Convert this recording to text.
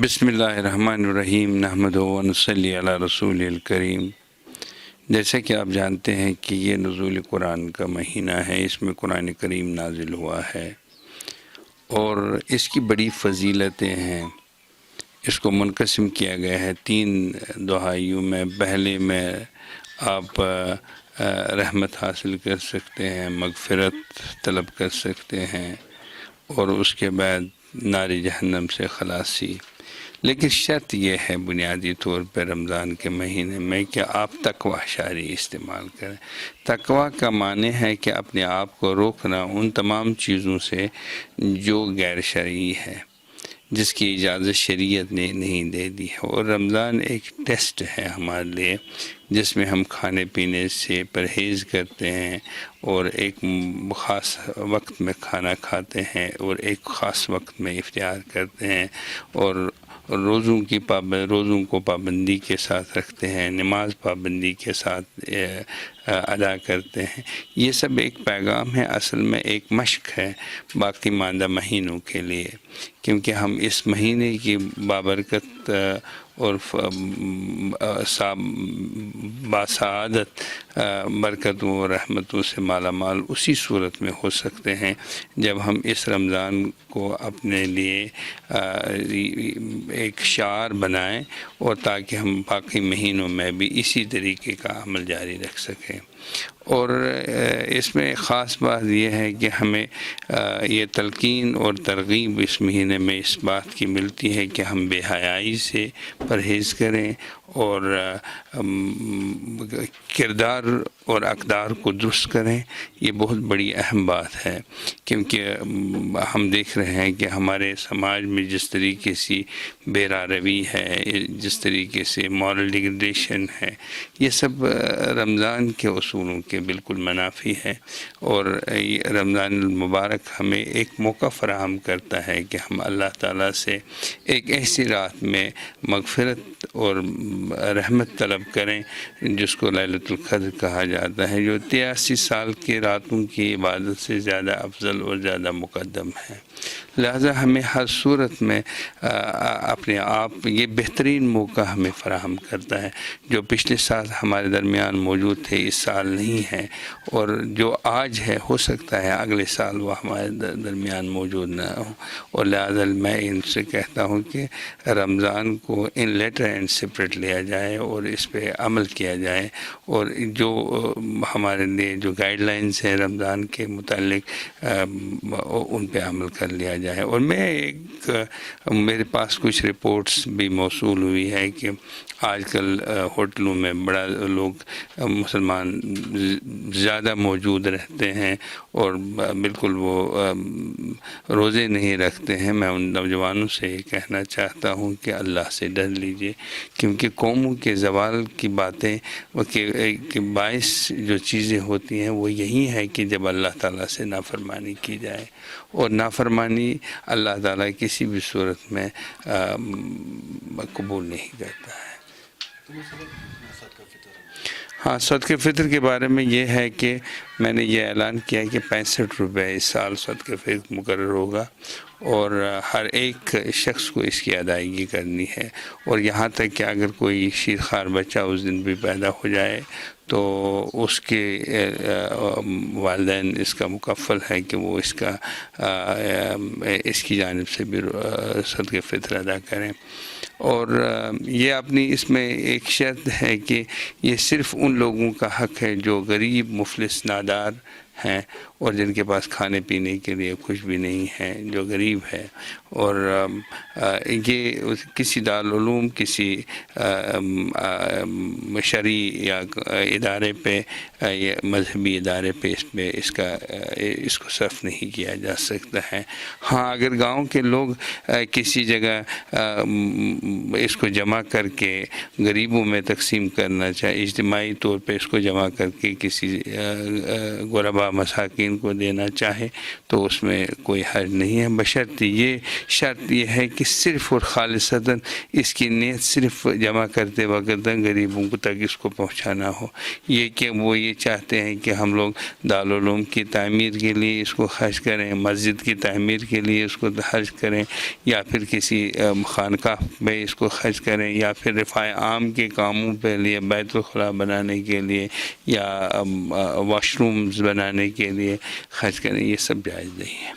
بسم اللہ الرحمن الرحیم نحمدہ و نصلی علی رسول الکریم۔ جیسا کہ آپ جانتے ہیں کہ یہ نزول قرآن کا مہینہ ہے، اس میں قرآن کریم نازل ہوا ہے اور اس کی بڑی فضیلتیں ہیں۔ اس کو منقسم کیا گیا ہے 3 دہائیوں میں۔ پہلے میں آپ رحمت حاصل کر سکتے ہیں، مغفرت طلب کر سکتے ہیں، اور اس کے بعد نار جہنم سے خلاصی۔ لیکن شرط یہ ہے بنیادی طور پہ رمضان کے مہینے میں کہ آپ تقوی شرعی استعمال کریں۔ تقوی کا معنی ہے کہ اپنے آپ کو روکنا ان تمام چیزوں سے جو غیر شرعی ہے، جس کی اجازت شریعت نے نہیں دے دی ہے۔ اور رمضان ایک ٹیسٹ ہے ہمارے لیے، جس میں ہم کھانے پینے سے پرہیز کرتے ہیں اور ایک خاص وقت میں کھانا کھاتے ہیں اور ایک خاص وقت میں افطار کرتے ہیں، اور روزوں کو پابندی کے ساتھ رکھتے ہیں، نماز پابندی کے ساتھ ادا کرتے ہیں۔ یہ سب ایک پیغام ہے، اصل میں ایک مشق ہے باقی ماندہ مہینوں کے لیے، کیونکہ ہم اس مہینے کی بابرکت اور باسعادت برکتوں اور رحمتوں سے مالا مال اسی صورت میں ہو سکتے ہیں جب ہم اس رمضان کو اپنے لیے ایک شعار بنائیں، اور تاکہ ہم باقی مہینوں میں بھی اسی طریقے کا عمل جاری رکھ سکیں۔ اور اس میں خاص بات یہ ہے کہ ہمیں یہ تلقین اور ترغیب اس مہینے میں اس بات کی ملتی ہے کہ ہم بے حیائی سے پرہیز کریں اور کردار اور اقدار کو درست کریں۔ یہ بہت بڑی اہم بات ہے، کیونکہ ہم دیکھ رہے ہیں کہ ہمارے سماج میں جس طریقے سے بے روی ہے، جس طریقے سے مورل ڈیگریڈیشن ہے، یہ سب رمضان کے اصولوں کے بالکل منافی ہے۔ اور رمضان المبارک ہمیں ایک موقع فراہم کرتا ہے کہ ہم اللہ تعالیٰ سے ایک ایسی رات میں مغفرت اور رحمت طلب کریں جس کو لیلۃ القدر کہا جاتا ہے، جو 83 سال کی راتوں کی عبادت سے زیادہ افضل اور زیادہ مقدم ہے۔ لہذا ہمیں ہر صورت میں اپنے آپ یہ بہترین موقع ہمیں فراہم کرتا ہے۔ جو پچھلے سال ہمارے درمیان موجود تھے اس سال نہیں ہے، اور جو آج ہے ہو سکتا ہے اگلے سال وہ ہمارے درمیان موجود نہ ہو۔ اور لہذا میں ان سے کہتا ہوں کہ رمضان کو ان لیٹر اینڈ سپریٹ لیا جائے اور اس پہ عمل کیا جائے، اور جو ہمارے لیے جو گائیڈ لائنز ہیں رمضان کے متعلق ان پہ عمل کر لیا جائے۔ اور میرے پاس کچھ رپورٹس بھی موصول ہوئی ہے کہ آج کل ہوٹلوں میں بڑا لوگ مسلمان زیادہ موجود رہتے ہیں اور بالکل وہ روزے نہیں رکھتے ہیں۔ میں ان نوجوانوں سے یہ کہنا چاہتا ہوں کہ اللہ سے ڈر لیجئے، کیونکہ قوموں کے زوال کی باتیں کہ باعث جو چیزیں ہوتی ہیں وہ یہی ہے کہ جب اللہ تعالیٰ سے نافرمانی کی جائے، اور نافرمانی اللہ تعالیٰ کسی بھی صورت میں قبول نہیں کرتا ہے۔ ہاں، صدقہ فطر کے بارے میں یہ ہے کہ میں نے یہ اعلان کیا کہ 65 روپے اس سال صدقہ فطر مقرر ہوگا، اور ہر ایک شخص کو اس کی ادائیگی کرنی ہے۔ اور یہاں تک کہ اگر کوئی شیرخوار بچہ اس دن بھی پیدا ہو جائے تو اس کے والدین اس کا مکفل ہے کہ وہ اس کی جانب سے بھی صدقہ فطر ادا کریں۔ اور یہ اپنی اس میں ایک شرط ہے کہ یہ صرف ان لوگوں کا حق ہے جو غریب، مفلس، نادار ہیں، اور جن کے پاس کھانے پینے کے لیے کچھ بھی نہیں ہے، جو غریب ہے۔ اور یہ کسی دارالعلوم، کسی شرعی یا ادارے پہ یا مذہبی ادارے پہ اس کو صرف نہیں کیا جا سکتا ہے۔ ہاں، اگر گاؤں کے لوگ کسی جگہ اس کو جمع کر کے غریبوں میں تقسیم کرنا چاہے، اجتماعی طور پہ اس کو جمع کر کے کسی غربا غربا مساکین کو دینا چاہے تو اس میں کوئی حرج نہیں ہے، بشرط یہ شرط یہ ہے کہ صرف اور خالصتاً اس کی نیت صرف جمع کرتے وقت غریبوں کو تک اس کو پہنچانا ہو۔ یہ کہ وہ یہ چاہتے ہیں کہ ہم لوگ دارالعلوم کی تعمیر کے لیے اس کو خرچ کریں، مسجد کی تعمیر کے لیے اس کو خرچ کریں، یا پھر کسی خانقاہ پہ اس کو خرچ کریں، یا پھر رفاع عام کے کاموں پہ لیے بیت الخلاء بنانے کے لیے یا واش رومز بنانے کے لیے خرچ کریں، یہ سب جائز نہیں ہے۔